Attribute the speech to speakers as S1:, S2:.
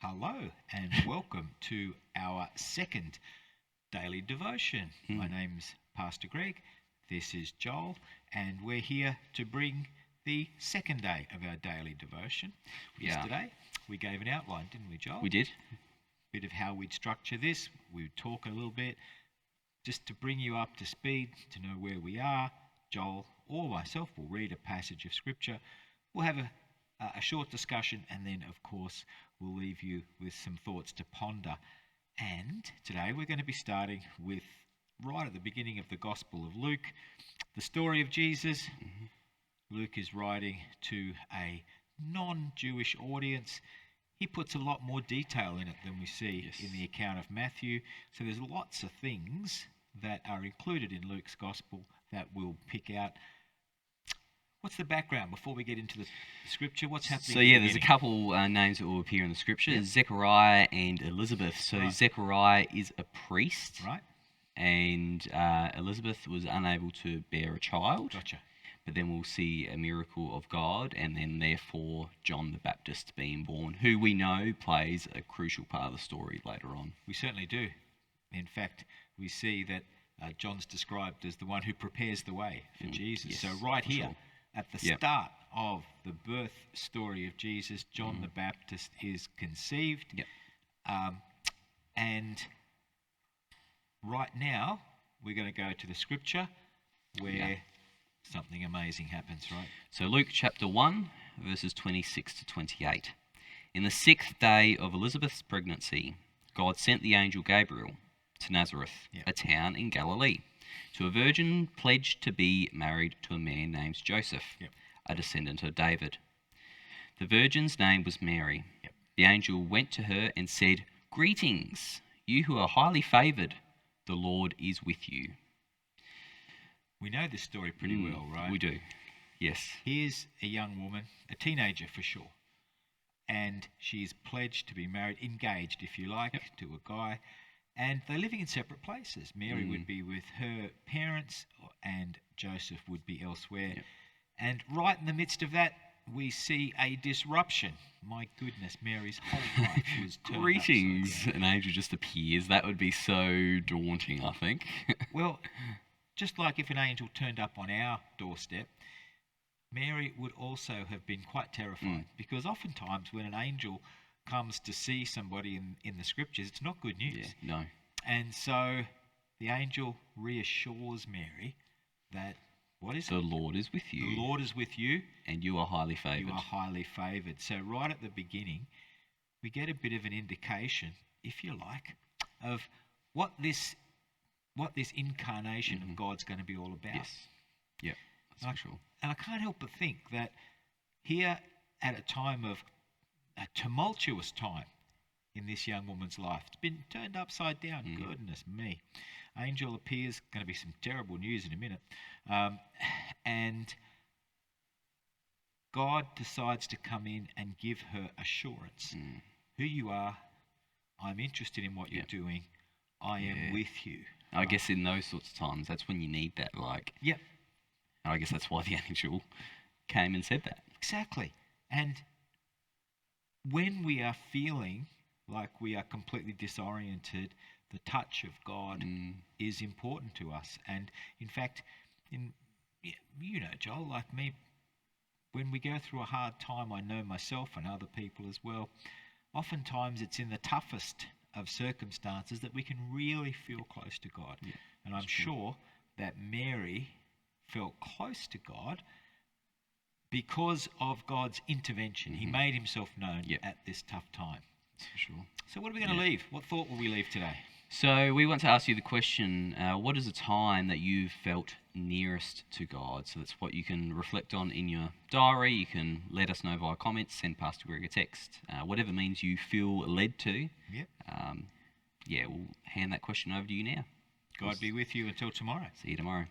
S1: Hello and welcome to our second daily devotion. My name's Pastor Greg, this is Joel, and we're here to bring the second day of our daily devotion. Yesterday we gave an outline, didn't we, Joel?
S2: We did.
S1: Bit of how we'd structure this. We'd talk a little bit just to bring you up to speed, to know where we are. Joel or myself will read a passage of scripture. We'll have a short discussion, and then of course we'll leave you with some thoughts to ponder. And today we're going to be starting with right at the beginning of the Gospel of Luke, the story of Jesus. Luke is writing to a non-Jewish audience. He puts a lot more detail in it than we see in the account of Matthew. So there's lots of things that are included in Luke's Gospel that we'll pick out. What's the background before we get into the scripture? What's happening?
S2: So there's a couple names that will appear in the scripture. Zechariah and Elizabeth. So Zechariah is a priest.
S1: Right.
S2: And Elizabeth was unable to bear a child.
S1: Gotcha.
S2: But then we'll see a miracle of God, and then therefore John the Baptist being born, who we know plays a crucial part of the story later on.
S1: We certainly do. In fact, we see that John's described as the one who prepares the way for Jesus. So right here, at the start of the birth story of Jesus, John the Baptist is conceived. And right now, we're going to go to the scripture where something amazing happens, right?
S2: So Luke chapter 1, verses 26 to 28. In the 6th day of Elizabeth's pregnancy, God sent the angel Gabriel to Nazareth, a town in Galilee, to a virgin pledged to be married to a man named Joseph, a descendant of David. The virgin's name was Mary. The angel went to her and said, "Greetings, you who are highly favoured, the Lord is with you."
S1: We know this story pretty well, right?
S2: We do, yes.
S1: Here's a young woman, a teenager for sure, and she's pledged to be married, engaged if you like, to a guy, and they're living in separate places. Mary would be with her parents and Joseph would be elsewhere. And right in the midst of that, we see a disruption. My goodness, Mary's whole life was turned
S2: Greetings, an angel just appears. That would be so daunting, I think.
S1: Well, just like if an angel turned up on our doorstep, Mary would also have been quite terrified, because oftentimes when an angel comes to see somebody in the scriptures, it's not good news.
S2: No.
S1: And so the angel reassures Mary that, what is it?
S2: The Lord is with you.
S1: The Lord is with you.
S2: And you are highly favoured.
S1: You are highly favoured. So right at the beginning, we get a bit of an indication, if you like, of what this incarnation of God's going to be all about.
S2: Yes. Yeah, that's for sure.
S1: And I can't help but think that here at a time of a tumultuous time in this young woman's life, it's been turned upside down. Goodness me. Angel appears, going to be some terrible news in a minute. And God decides to come in and give her assurance. Who you are, I'm interested in what you're doing, I am with you.
S2: I guess in those sorts of times, that's when you need that, And I guess that's why the angel came and said that.
S1: Exactly. And when we are feeling like we are completely disoriented, the touch of God is important to us. And in fact, Joel, like me, when we go through a hard time, I know myself and other people as well, oftentimes it's in the toughest of circumstances that we can really feel close to God. And I'm sure that Mary felt close to God because of God's intervention. He made himself known at this tough time.
S2: For sure.
S1: So what are we going to leave? What thought will we leave today?
S2: So we want to ask you the question, what is a time that you felt nearest to God? So that's what you can reflect on in your diary. You can let us know via comments, send Pastor Greg a text, whatever means you feel led to. We'll hand that question over to you now.
S1: God be with you until tomorrow.
S2: See you tomorrow.